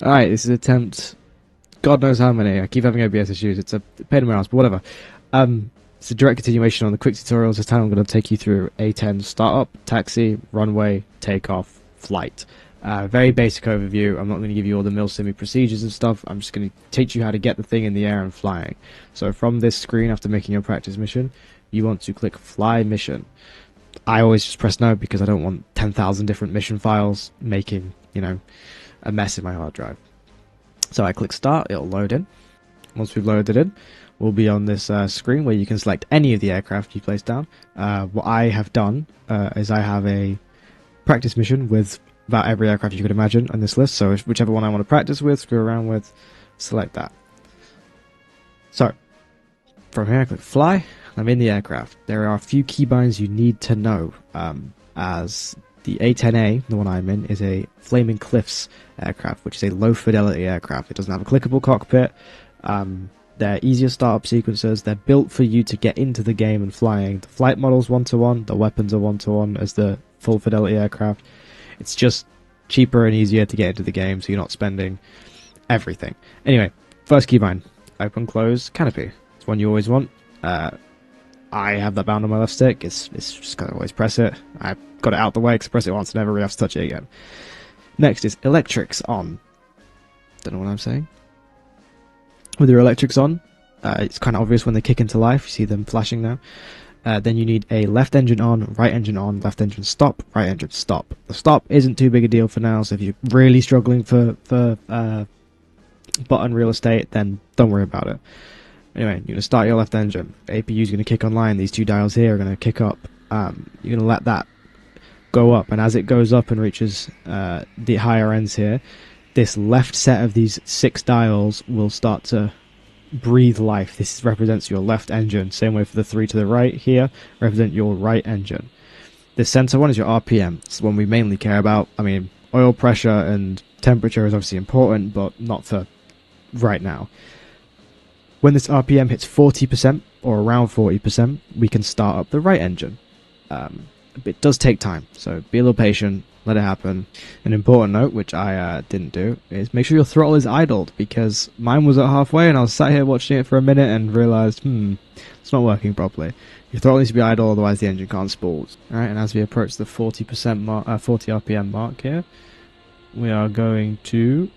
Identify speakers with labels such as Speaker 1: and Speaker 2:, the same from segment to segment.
Speaker 1: Alright, this is attempt, God knows how many. I keep having OBS issues, it's a pain in my ass, but whatever. It's a direct continuation on the quick tutorials. This time I'm going to take you through A-10 startup, taxi, runway, takeoff, flight. Very basic overview. I'm not going to give you all the mil-simi procedures and stuff. I'm just going to teach you how to get the thing in the air and flying. So from this screen, after making your practice mission, you want to click Fly Mission. I always just press no because I don't want 10,000 different mission files making, a mess in my hard drive. So I click Start, it'll load in. Once we've loaded in, we'll be on this screen where you can select any of the aircraft you place down. What I have done is I have a practice mission with about every aircraft you could imagine on this list, so whichever one I want to practice with, screw around with, select that. So, from here I click Fly, I'm in the aircraft. There are a few keybinds you need to know, as the A-10a, the one I'm in, is a Flaming Cliffs aircraft, which is a low fidelity aircraft. It doesn't have a clickable cockpit. They're easier startup sequences. They're built for you to get into the game and flying. The flight model's 1-to-1, the weapons are 1-to-1 as the full fidelity aircraft. It's just cheaper and easier to get into the game, so you're not spending everything. Anyway, first keybind, open, close, canopy. It's one you always want. I have that bound on my left stick. It's just gotta always press it. I got it out the way because I press it once and never really have to touch it again. Next is electrics on. Don't know what I'm saying. With your electrics on, it's kind of obvious when they kick into life. You see them flashing now. Then you need a left engine on, right engine on, left engine stop, right engine stop. The stop isn't too big a deal for now, so if you're really struggling for button real estate, then don't worry about it. Anyway, you're going to start your left engine. APU is going to kick online. These two dials here are going to kick up. You're going to let that go up, and as it goes up and reaches the higher ends here, this left set of these 6 dials will start to breathe life. This represents your left engine. Same way for the 3 to the right here, represent your right engine. The center one is your RPM. It's the one we mainly care about. I mean, oil pressure and temperature is obviously important, but not for right now. When this RPM hits 40% or around 40%, we can start up the right engine. It does take time, so be a little patient, let it happen. An important note, which I didn't do, is make sure your throttle is idled, because mine was at halfway and I was sat here watching it for a minute and realised, it's not working properly. Your throttle needs to be idle, otherwise the engine can't spool. Alright, and as we approach the 40% mark, 40 RPM mark here, we are going to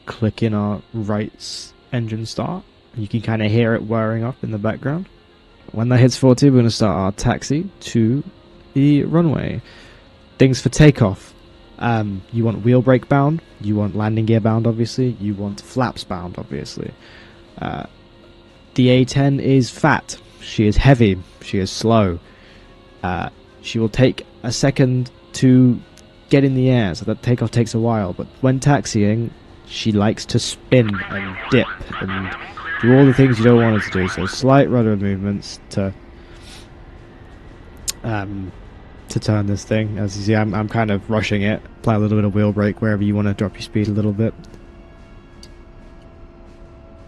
Speaker 1: click in our right engine start. You can kind of hear it whirring up in the background. When that hits 40, we're going to start our taxi to the runway. Things for takeoff. You want wheel brake bound, you want landing gear bound, obviously, you want flaps bound, obviously. The A-10 is fat, she is heavy, she is slow. She will take a second to get in the air, so that takeoff takes a while, but when taxiing, she likes to spin and dip and do all the things you don't want her to do, so slight rudder movements to turn this thing. As you see, I'm kind of rushing it. Apply a little bit of wheel brake wherever you want to drop your speed a little bit.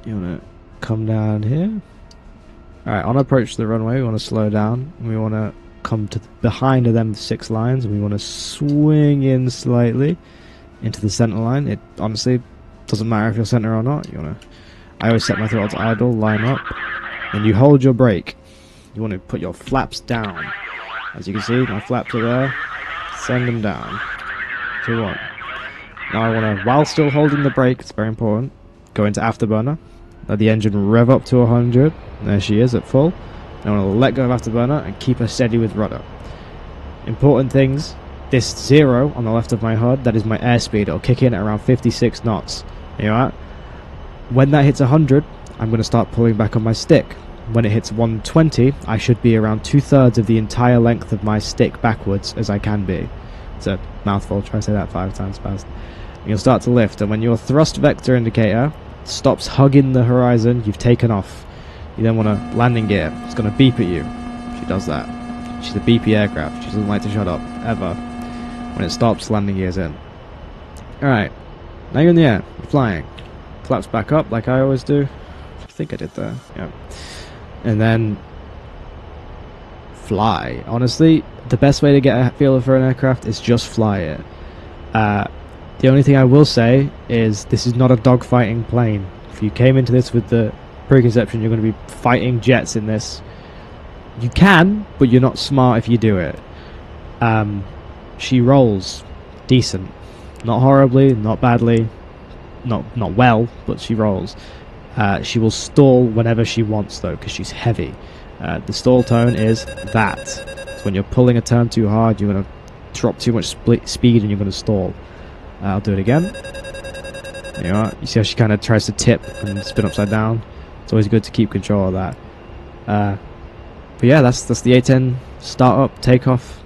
Speaker 1: You want to come down here. Alright, on approach to the runway, we want to slow down. We want to come to behind of them 6 lines, and we want to swing in slightly into the center line. It honestly doesn't matter if you're center or not. I always set my throttle to idle, line up, and you hold your brake. You want to put your flaps down. As you can see, my flaps are there. Send them down. 2, 1. Now I want to, while still holding the brake, it's very important, go into afterburner. Let the engine rev up to 100. There she is at full. I want to let go of afterburner and keep her steady with rudder. Important things, this 0 on the left of my HUD, that is my airspeed. It'll kick in at around 56 knots. You know what? When that hits 100, I'm going to start pulling back on my stick. When it hits 120, I should be around 2/3 of the entire length of my stick backwards as I can be. It's a mouthful, try to say that 5 times fast. You'll start to lift, and when your thrust vector indicator stops hugging the horizon, you've taken off. You then want a landing gear. It's going to beep at you. She does that. She's a beepy aircraft. She doesn't like to shut up, ever. When it stops, landing gear's in. Alright, now you're in the air, you're flying. Flaps back up like I always do. I think I did there, yeah. And then fly. Honestly, the best way to get a feel for an aircraft is just fly it. The only thing I will say is this is not a dogfighting plane. If you came into this with the preconception you're going to be fighting jets in this, you can, but you're not smart if you do it. She rolls decent, not horribly, not badly, not well, but she rolls. She will stall whenever she wants though, because she's heavy. The stall tone is that. So when you're pulling a turn too hard, you're going to drop too much speed and you're going to stall. I'll do it again. There you are. You see how she kind of tries to tip and spin upside down. It's always good to keep control of that. But yeah, that's the A-10 startup takeoff.